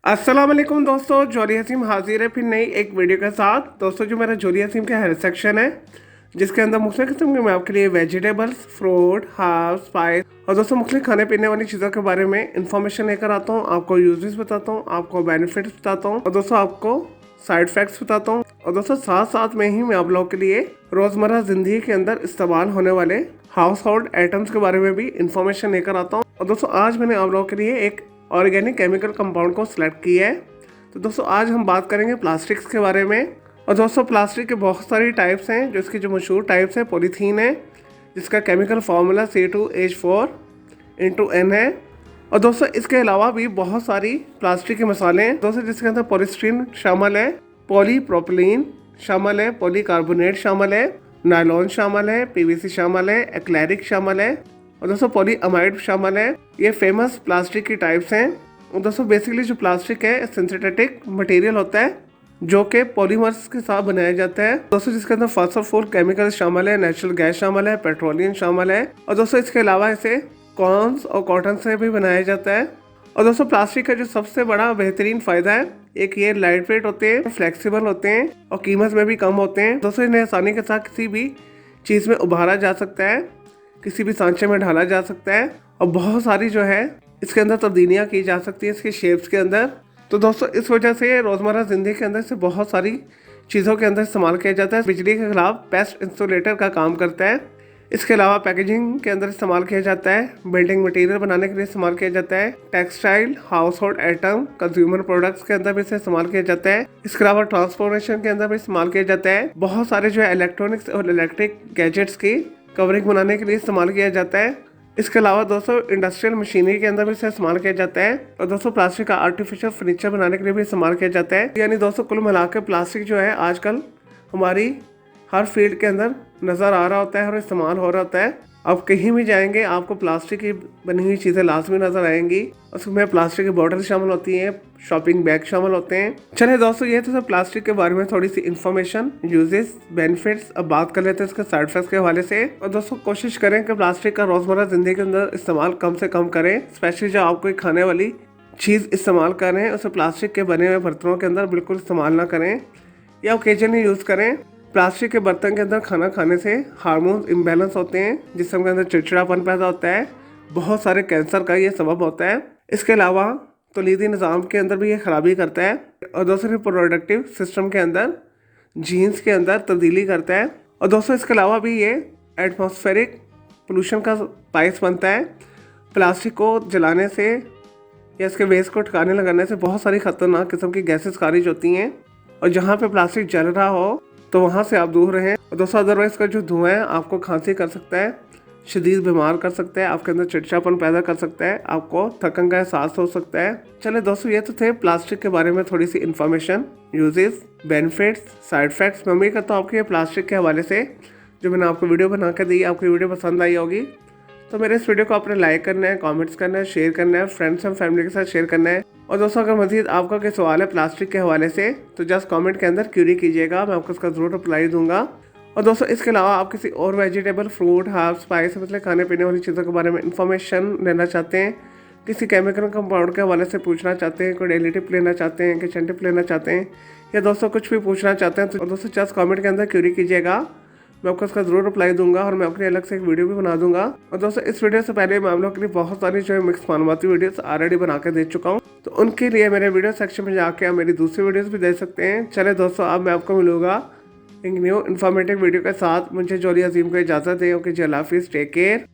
अस्सलाम वालेकुम दोस्तों, जोली हसीम हाजिर है फिर नई एक वीडियो के साथ। दोस्तों जो मेरा जोली हसीम का हेल्थ सेक्शन है, जिसके अंदर मुख्तलिफ किस्म के मैं आपके लिए वेजिटेबल्स, फ्रूट, हर्ब, स्पाइस और दोस्तों मुख्तलिफ खाने पीने वाली चीज़ों के बारे में इंफॉर्मेशन लेकर आता हूँ। आपको यूजेस बताता हूँ, आपको बेनिफिट्स बताता हूँ और दोस्तों आपको साइड इफेक्ट्स बताता हूँ। और दोस्तों साथ साथ में ही मैं आप लोगों के लिए रोज़मर्रा ज़िंदगी के अंदर इस्तेमाल होने वाले हाउस होल्ड आइटम्स के बारे में भी इंफॉर्मेशन लेकर आता हूँ। और दोस्तों आज मैंने आप लोगों के लिए एक ऑर्गेनिक केमिकल कंपाउंड को सिलेक्ट किया है। तो दोस्तों आज हम बात करेंगे प्लास्टिक्स के बारे में। और दोस्तों प्लास्टिक के बहुत सारी टाइप्स हैं, जो इसकी जो मशहूर टाइप्स है पॉलीथीन है, जिसका केमिकल फार्मूला C2H4N है। और दोस्तों इसके अलावा भी बहुत सारी प्लास्टिक के मसाले हैं दोस्तों, जिसके अंदर पॉलीस्टीरीन शामिल है, पॉलीप्रोपिलीन शामिल है, पॉलीकार्बोनेट शामिल है, नायलॉन शामिल है, PVC शामिल है, एक्रेलिक शामिल है और दोस्तों पॉलीअमाइड शामिल है। ये फेमस प्लास्टिक की टाइप्स हैं। और दोस्तों बेसिकली जो प्लास्टिक है सिंथेटिक मटेरियल होता है, जो कि पॉलीमर्स के साथ बनाया जाता है दोस्तों, जिसके अंदर फॉस्फोर केमिकल शामिल है, नेचुरल गैस शामिल है, पेट्रोलियम शामिल है। और दोस्तों इसके अलावा इसे कॉर्न्स और कॉटन से भी बनाया जाता है। और दोस्तों प्लास्टिक का जो सबसे बड़ा बेहतरीन फ़ायदा है, एक ये लाइट वेट होते हैं, फ्लेक्सिबल होते हैं और कीमत में भी कम होते हैं। दोस्तों इन्हें आसानी के साथ किसी भी चीज़ में उभारा जा सकता है, किसी भी सांचे में ढाला जा सकता है और बहुत सारी जो है इसके अंदर तब्दीलियाँ की जा सकती है इसके शेप्स के अंदर। तो दोस्तों इस वजह से रोज़मर्रा ज़िंदगी के अंदर से बहुत सारी चीज़ों के अंदर इस्तेमाल किया जाता है। बिजली के खिलाफ पेस्ट इंसुलेटर का काम करता है। इसके अलावा पैकेजिंग के अंदर इस्तेमाल किया जाता है, बिल्डिंग मटेरियल बनाने के लिए इस्तेमाल किया जाता है, textile, house hold item, consumer products के अंदर भी इसे इस्तेमाल किया जाता है। इसके अलावा ट्रांसपोर्टेशन के अंदर भी इस्तेमाल किया जाता है। बहुत सारे जो है इलेक्ट्रॉनिक्स और इलेक्ट्रिक गैजेट्स की कवरिंग बनाने के लिए इस्तेमाल किया जाता है। इसके अलावा दोस्तों इंडस्ट्रियल मशीनरी के अंदर भी इसे इस्तेमाल किया जाता है और दोस्तों प्लास्टिक का आर्टिफिशियल फर्नीचर बनाने के लिए भी इस्तेमाल किया जाता है। यानी दोस्तों कुल मिलाकर प्लास्टिक जो है आजकल हमारी हर फील्ड के अंदर नज़र आ रहा होता है और इस्तेमाल हो रहा होता है। आप कहीं भी जाएंगे आपको प्लास्टिक की बनी हुई चीज़ें लाजमी नज़र आएंगी। उसमें प्लास्टिक की बॉटल शामिल होती हैं, शॉपिंग बैग शामिल होते हैं। चलिए दोस्तों ये तो सब प्लास्टिक के बारे में थोड़ी सी इन्फॉर्मेशन, यूजेस, बेनिफिट्स। अब बात कर लेते हैं इसके साइड इफेक्ट्स के हवाले से। और दोस्तों कोशिश करें कि प्लास्टिक का रोज़मर्रा ज़िंदगी के अंदर इस्तेमाल कम से कम करें। स्पेशली जो आप कोई खाने वाली चीज़ इस्तेमाल करें उसे प्लास्टिक के बने हुए बर्तनों के अंदर बिल्कुल इस्तेमाल ना करें या ओकेजनली यूज़ करें। प्लास्टिक के बर्तन के अंदर खाना खाने से हार्मोन्स इम्बैलेंस होते हैं, जिसम के अंदर चिड़चिड़ापन पैदा होता है। बहुत सारे कैंसर का ये सबब होता है। इसके अलावा तौलीदी निज़ाम के अंदर भी ये खराबी करता है और दोस्तों रिप्रोडक्टिव सिस्टम के अंदर जीन्स के अंदर तब्दीली करता है। और दोस्तों इसके अलावा भी ये एटमॉस्फेरिक पोल्यूशन का बायस बनता है। प्लास्टिक को जलाने से या इसके वेस्ट को ठिकाने लगाने से बहुत सारी खतरनाक किस्म की गैसेस खारिज होती हैं और जहाँ पे प्लास्टिक जल रहा हो तो वहाँ से आप दूर रहें। और दोस्तों अदरवाइज का जो धुआं है आपको खांसी कर सकता है, शदीद बीमार कर सकता है, आपके अंदर चिड़चिड़ापन पैदा कर सकता है, आपको थकन का एहसास हो सकता है। चले दोस्तों ये तो थे प्लास्टिक के बारे में थोड़ी सी information, uses, benefits, side effects. मैं उम्मीद करता हूँ आपके प्लास्टिक के हवाले से जो मैंने आपको वीडियो बना कर दी, आपकी वीडियो पसंद आई होगी। तो मेरे इस वीडियो को आपने लाइक करना है, कमेंट्स करना है, शेयर करना है, फ्रेंड्स एंड फैमिली के साथ शेयर करना है। और दोस्तों अगर मजीद आपका कोई सवाल है प्लास्टिक के हवाले से तो जस्ट कमेंट के अंदर क्यूरी कीजिएगा, मैं आपको उसका ज़रूर रिप्लाई दूंगा। और दोस्तों इसके अलावा आप किसी और वेजिटेबल, फ्रूट, हर्ब, स्पाइस मतलब खाने पीने वाली चीज़ों के बारे में इंफॉर्मेशन लेना चाहते हैं, किसी केमिकल कंपाउंड के हवाले से पूछना चाहते हैं, कोई डेली टिप लेना चाहते हैं, किचन टिप लेना चाहते हैं या दोस्तों कुछ भी पूछना चाहते हैं तो दोस्तों जस्ट कमेंट के अंदर क्यूरी कीजिएगा, मैं आपको उसका ज़रूर रिप्लाई दूंगा और मैं अपने अलग से एक वीडियो भी बना दूंगा। और दोस्तों इस वीडियो से पहले मैं आप लोगों के लिए बहुत सारी जो है मिक्स मालूमाती वीडियोस ऑलरेडी बना के दे चुका हूँ, तो उनके लिए मेरे वीडियो सेक्शन में जाके आप मेरी दूसरी वीडियोस भी देख सकते हैं। चले दोस्तों अब मैं आपको मिलूंगा एक न्यू इन्फॉर्मेटिव वीडियो के साथ। मुझे जोली अजीम को इजाज़त दें। ओके जी, अल्लाह हाफिज़, टेक केयर।